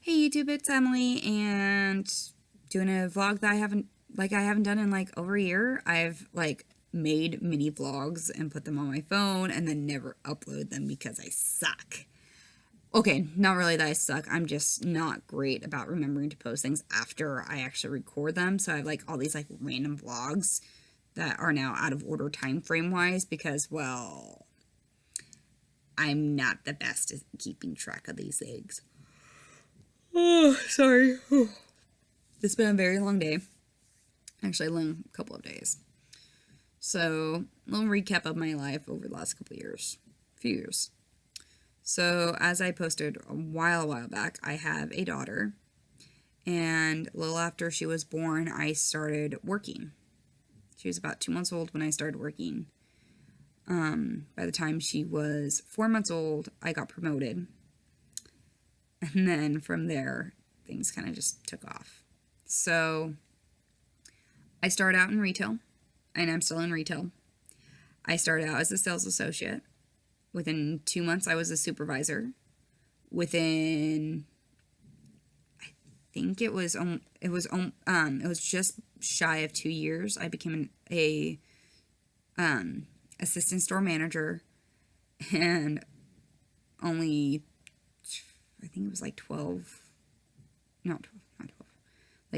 Hey YouTube, it's Emily, and doing a vlog that I haven't done in like over a year. I've made mini vlogs and put them on my phone and then never upload them because I suck. Okay, not really that I suck. I'm just not great about remembering to post things after I actually record them. So I have all these random vlogs that are now out of order time frame wise because, well, I'm not the best at keeping track of these things. Oh, sorry. It's been a very long day. Actually, a long couple of days. So, a little recap of my life over the last few years. So, as I posted a while back, I have a daughter, and a little after she was born, I started working. She was about 2 months old when I started working. By the time she was 4 months old, I got promoted. And then from there, things kind of just took off. So, I started out in retail, and I'm still in retail. I started out as a sales associate. Within 2 months, I was a supervisor. Within, I think it was just shy of 2 years, I became a assistant store manager, and only, I think it was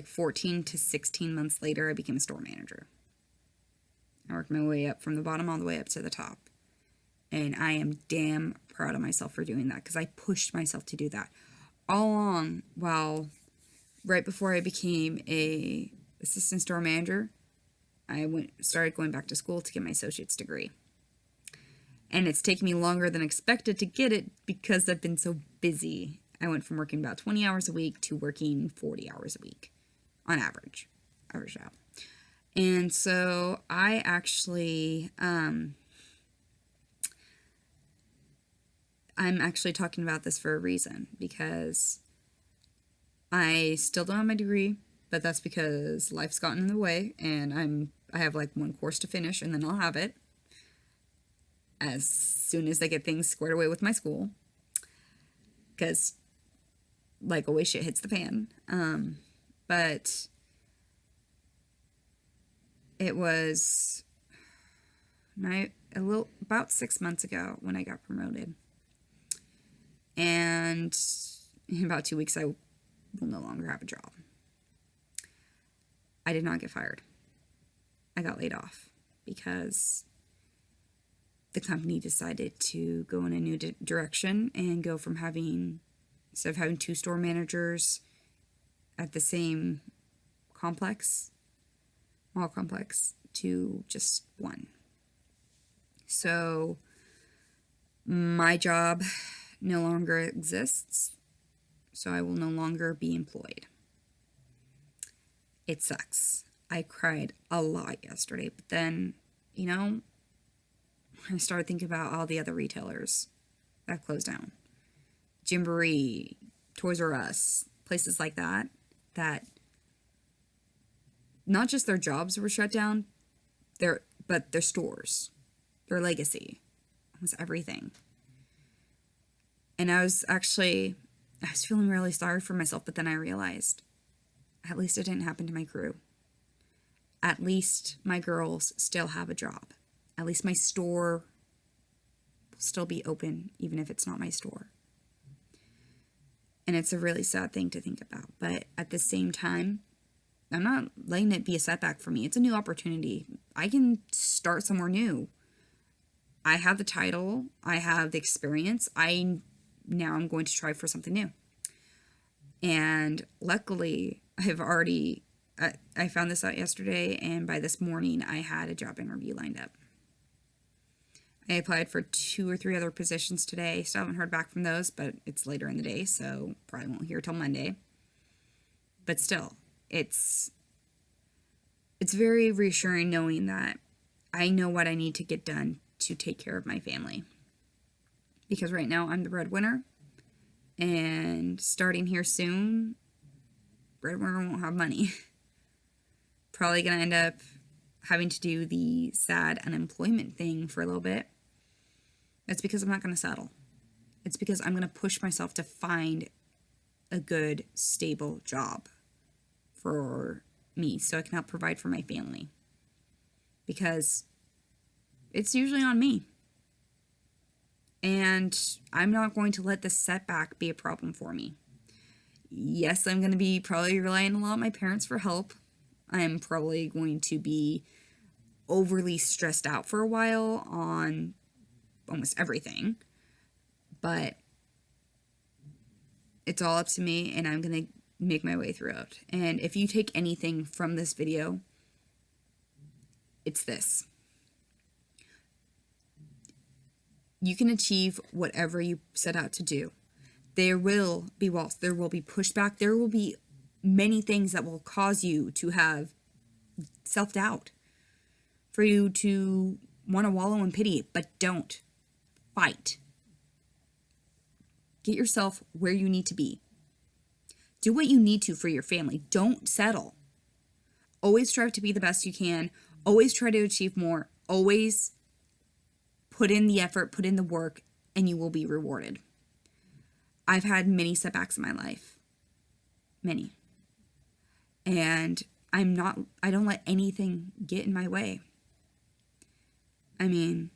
14 to 16 months later, I became a store manager. I worked my way up from the bottom all the way up to the top. And I am damn proud of myself for doing that because I pushed myself to do that all along. Right before I became a assistant store manager, I started going back to school to get my associate's degree. And it's taken me longer than expected to get it because I've been so busy. I went from working about 20 hours a week to working 40 hours a week on average out. And so I actually, I'm actually talking about this for a reason, because I still don't have my degree, but that's because life's gotten in the way, and I have one course to finish, and then I'll have it as soon as they get things squared away with my school, because always shit hits the pan. But it was about 6 months ago when I got promoted. And in about 2 weeks, I will no longer have a job. I did not get fired. I got laid off because the company decided to go in a new direction and go from instead of having 2 store managers at the same mall complex, to just 1. So my job no longer exists, so I will no longer be employed. It sucks. I cried a lot yesterday, but then, I started thinking about all the other retailers that closed down. Gymboree, Toys R Us, places like that not just their jobs were shut down, but their stores, their legacy, was everything. And I was feeling really sorry for myself, but then I realized, at least it didn't happen to my crew. At least my girls still have a job. At least my store will still be open, even if it's not my store. And it's a really sad thing to think about. But at the same time, I'm not letting it be a setback for me. It's a new opportunity. I can start somewhere new. I have the title. I have the experience. Now I'm going to try for something new. And luckily, I found this out yesterday, and by this morning, I had a job interview lined up. I applied for 2 or 3 other positions today. Still haven't heard back from those, but it's later in the day, so probably won't hear till Monday. But still, it's very reassuring knowing that I know what I need to get done to take care of my family. Because right now I'm the breadwinner, and starting here soon, breadwinner won't have money. Probably gonna end up having to do the sad unemployment thing for a little bit. That's because I'm not gonna settle. It's because I'm gonna push myself to find a good, stable job for me so I can help provide for my family. Because it's usually on me. And I'm not going to let this setback be a problem for me. Yes, I'm going to be probably relying a lot on my parents for help. I'm probably going to be overly stressed out for a while on almost everything. But it's all up to me, and I'm going to make my way through it. And if you take anything from this video, it's this. You can achieve whatever you set out to do. There will be walls. There will be pushback. There will be many things that will cause you to have self-doubt, for you to want to wallow in pity, but don't. Fight. Get yourself where you need to be. Do what you need to for your family. Don't settle. Always strive to be the best you can. Always try to achieve more. Always put in the effort, put in the work, and you will be rewarded. I've had many setbacks in my life. Many. And I don't let anything get in my way. I mean,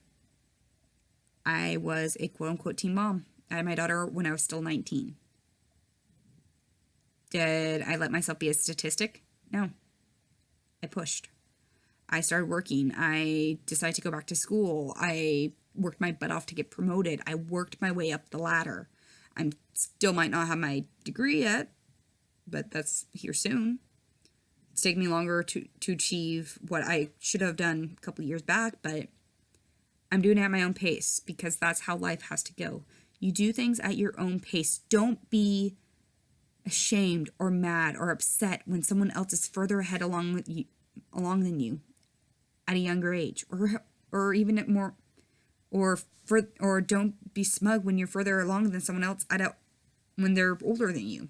I was a quote-unquote teen mom. I had my daughter when I was still 19. Did I let myself be a statistic? No. I pushed. I started working. I decided to go back to school. I worked my butt off to get promoted. I worked my way up the ladder. I still might not have my degree yet, but that's here soon. It's taken me longer to achieve what I should have done a couple years back, but I'm doing it at my own pace because that's how life has to go. You do things at your own pace. Don't be ashamed or mad or upset when someone else is further ahead along than you at a younger age, or even at more, or don't be smug when you're further along than someone else when they're older than you.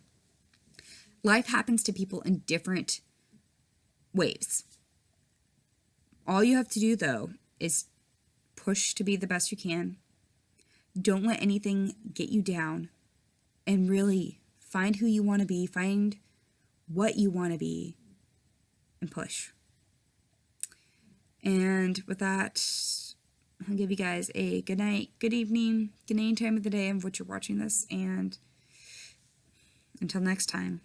Life happens to people in different ways. All you have to do, though, is push to be the best you can. Don't let anything get you down, and really find who you want to be, find what you want to be, and push. And with that, I'll give you guys a good night, good evening, good any time of the day of which you're watching this, and until next time.